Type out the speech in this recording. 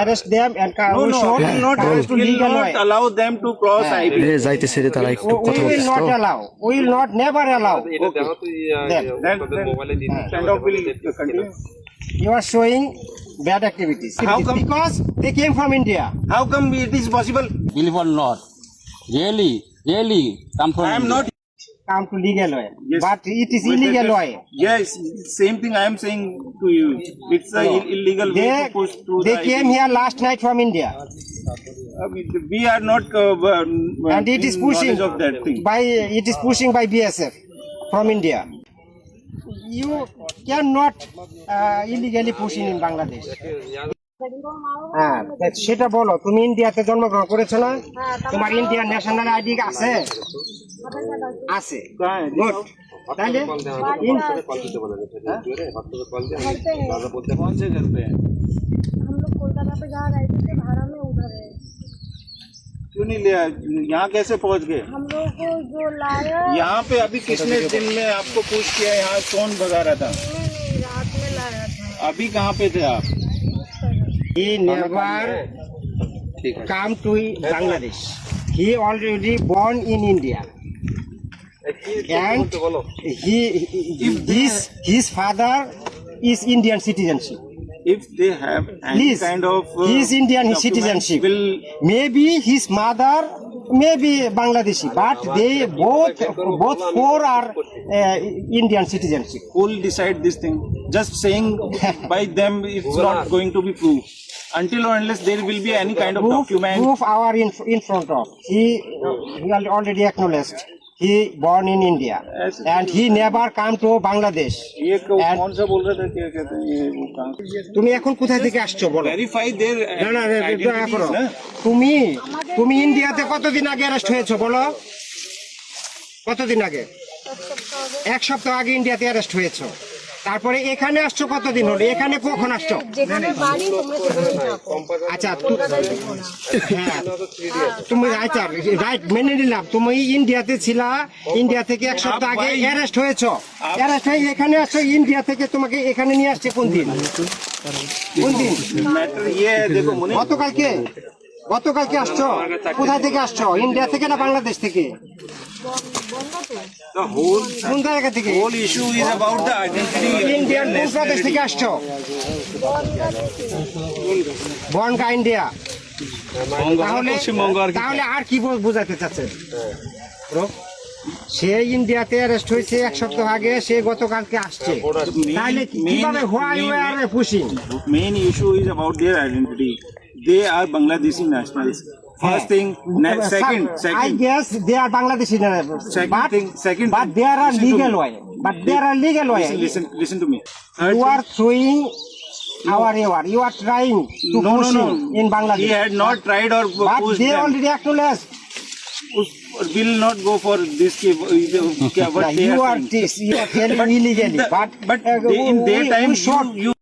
arrest them and No, we no, should we will not, to will legal not way. allow them to cross IB. যাইতেছে রে তারা একটু We কথা will বলতেছে not তো allow. We will not never allow. Then kind of will continue. You are showing bad activities. How come? Because they came from India. How come it is possible? Believe or not, really come from I am India. not. Come to legal way. Yes. But it is illegal way. Yes, same thing I am saying to you. It's a illegal way to push through They the came IB. here last night from India. We are not And it is in pushing knowledge of that thing. it is pushing by BSF from India. You cannot illegally push in Bangladesh. হ্যাঁ সেটা বলো, তুমি ইন্ডিয়াতে জন্মগ্রহণ করেছো না? তোমার Indian national ID আছে? আছে, গুড। তাহলে कौन से करते हैं? हम लोग कोलकाता पे जहाँ रहते थे भाड़ा में उधर है। क्यों नहीं लिया? यहाँ कैसे पहुँच गए? हम लोग को जो लाया यहाँ पे अभी किसने दिन में आपको पूछ किया? यहाँ कौन भगा रहा था? नहीं, रात में लाया था। अभी कहाँ पे थे आप? he never come to Bangladesh. He already born in India. And his father is Indian citizenship. If they have any Please, kind of he is Indian documents, citizenship. will Maybe his mother may be Bangladeshi, but they both four are Indian citizenship. who will decide this thing? Just saying by them, it's not going to be proved. Until or unless there will be any kind of document. Proof our in front of. He already acknowledged. He born in India and he never come to Bangladesh. ये And- कौन सा बोल रहे थे? क्या कहते हैं ये वो कहाँ? তুমি এখন কোথা থেকে আসছো বলো? Verify their না না দয়া identities, করো। না? তুমি ইন্ডিয়াতে কতদিন আগে অ্যারেস্ট হয়েছো বলো? কতদিন আগে? এক সপ্তাহ আগে ইন্ডিয়াতে অ্যারেস্ট হয়েছো। তারপরে এখানে আসছো কতদিন হলো? এখানে কখন আসছো? যেখানে বাড়ি তোমরা সেখানে থাকো। আচ্ছা কলকাতায় দেখো না। হ্যাঁ তুমি আচ্ছা রাইট মেনে নিলাম, তুমি ইন্ডিয়াতে ছিলা, ইন্ডিয়া থেকে এক সপ্তাহ আগে অ্যারেস্ট হয়েছো, অ্যারেস্ট হয়ে এখানে আসছো, ইন্ডিয়া থেকে তোমাকে এখানে নিয়ে আসছে কোন দিন? কোন দিন? मैटर ये है, देखो मुनि, গতকালকে গতকালকে আসছো? কোথা থেকে আসছো? ইন্ডিয়া থেকে না বাংলাদেশ থেকে? the whole কোন জায়গা থেকে? issue is about the identity. Indian কোন প্রদেশ থেকে আসছো? বনগা ইন্ডিয়া। তাহলে তাহলে আর কি বোঝাতে চাচ্ছে? সে ইন্ডিয়াতে অ্যারেস্ট হয়েছে এক সপ্তাহ আগে, সে গতকালকে আসছে, তাহলে কিভাবে why we are pushing? Main issue is about their identity. They are Bangladeshi nationals. First thing, second, I guess they are Bangladeshi, second but thing, there are listen to legal me. way. But there are legal way. Listen to me. You are throwing our error. You are trying to push him in He Bangladesh. had not tried or But pushed they them. already acknowledged. Will not go for this. What they You are are saying. telling illegally. But in their time, we should you